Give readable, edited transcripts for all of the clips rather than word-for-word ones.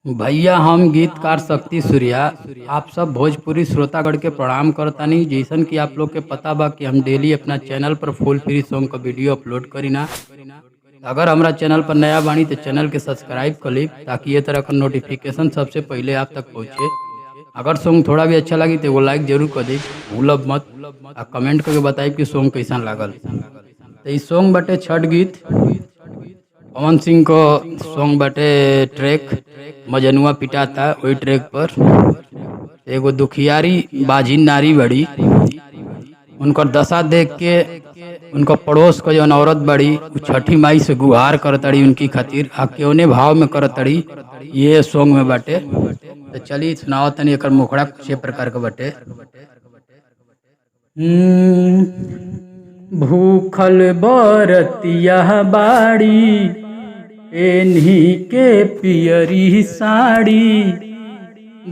भैया हम गीतकार शक्ति सूर्या आप सब भोजपुरी श्रोतागण के प्रणाम करतानी। जैसन कि आप लोग के पता बा कि हम डेली अपना चैनल पर फुल फ्री सॉन्ग का वीडियो अपलोड करीना। अगर हमारा चैनल पर नया बानी तो चैनल के सब्सक्राइब कर ली ताकि ये तरह का नोटिफिकेशन सबसे पहले आप तक पहुँचे। अगर सॉन्ग थोड़ा भी अच्छा लगी तो वो लाइक जरूर कर दी, भूलब मत। आ कमेंट करके बताई कि सॉन्ग कैसा लागल। तो इस सॉन्ग बटे छठ गीत पवन सिंह को सॉन्ग बटे ट्रैक मजनुआ पिटाता वही ट्रैक पर एगो दुखियारी बाजिन नारी बड़ी, उनकर दशा देख के उनका पड़ोस को जौन औरत बड़ी उ छठी माई से गुहार करतड़ी उनकी खातिर आ केवने भाव में करतड़ी ये सॉन्ग में बटे। तो चलिए सुनाओ तनी एकर मुखड़ा कुछ प्रकार के बटे। भूखल बरतिया बाड़ी एन्ही के पियरी साड़ी,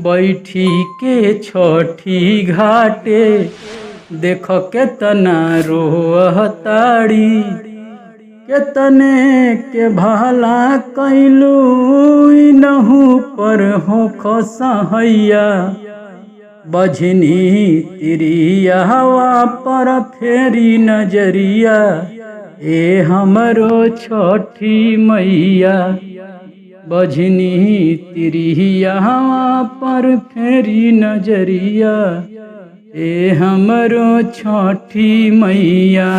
बैठी के छठी घाटे देख केतना रोहताड़ी। केतने के भला कैलू नहू पर हो खसहैया, बझनी तिरिया हवा पर फेरी नजरिया ए हमरो छठी मैया। बझनी तिरिया हवा पर फेरी नजरिया ए हमरो छठी मैया।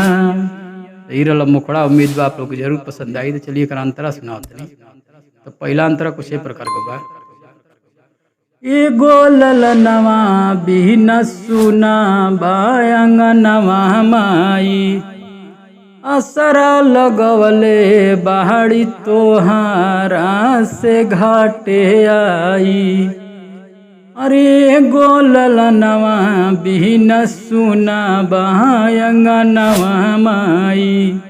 यही रहा मुखड़ा। उम्मीद बा आप लोग को जरूर पसंद आई। तो चलिए एक अंतरा सुनाओ तनी। तो पहला अंतरा कुछ प्रकार का बा। एगो ललनवा बिन सुना बायंगनवा माई, असरा लगवले बाड़ी तोहारा से घाटे आई। अरे गोललनवा बिन सुना बायंगनवा माई,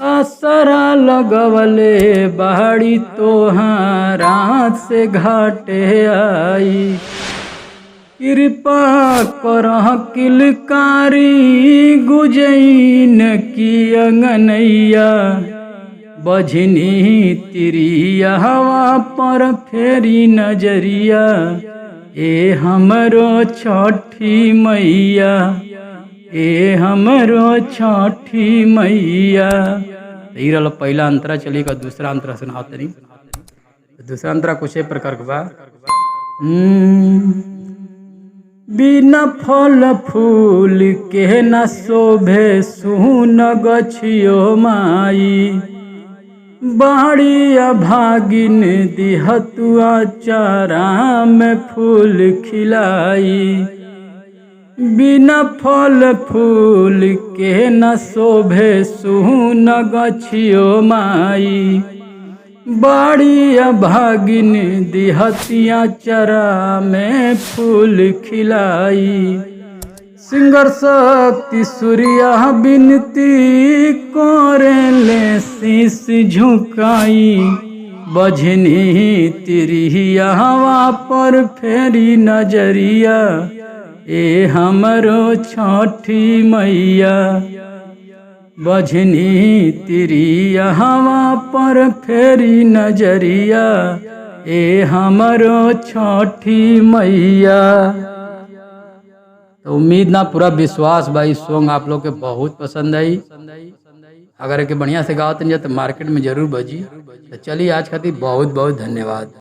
असरा लगवले बाड़ी तोहारा से घाटे आई। कृपा करह किलकारी गुजैन की अंगनैया, बझनी तिरिया हवा पर फेरी नजरिया ए हमरो छठी मैया। ए हमरो छठी मैया। यही रहा पहला अंतरा। चलिए का दूसरा अंतरा सुनाओ तनी। दूसरा अंतरा कुछ प्रकार का बा। बिना फल फूल के न शोभे सुन गछियो माई, बाड़ी अभागिन दिहतुआ चारा में फूल खिलाई। बिना फल फूल के न शोभे सुन गछियो माई, बाड़ी अभागिन दिहतिया चरा में फूल खिलाई। सिंगर शक्ति सूर्या बिनती करेले शीश झुकाई, बझनी तिरिया हवा पर फेरी नजरिया ए हमरो छठी मैया। बझनी तिरिया हवा पर फेरी नजरिया ए हमरो छठी मैया। तो उम्मीद ना पूरा विश्वास भाई सॉन्ग आप लोग के बहुत पसंद आई। अगर एक बढ़िया से गाओ तो मार्केट में जरूर बजी। तो चलिए आज खातिर बहुत बहुत धन्यवाद।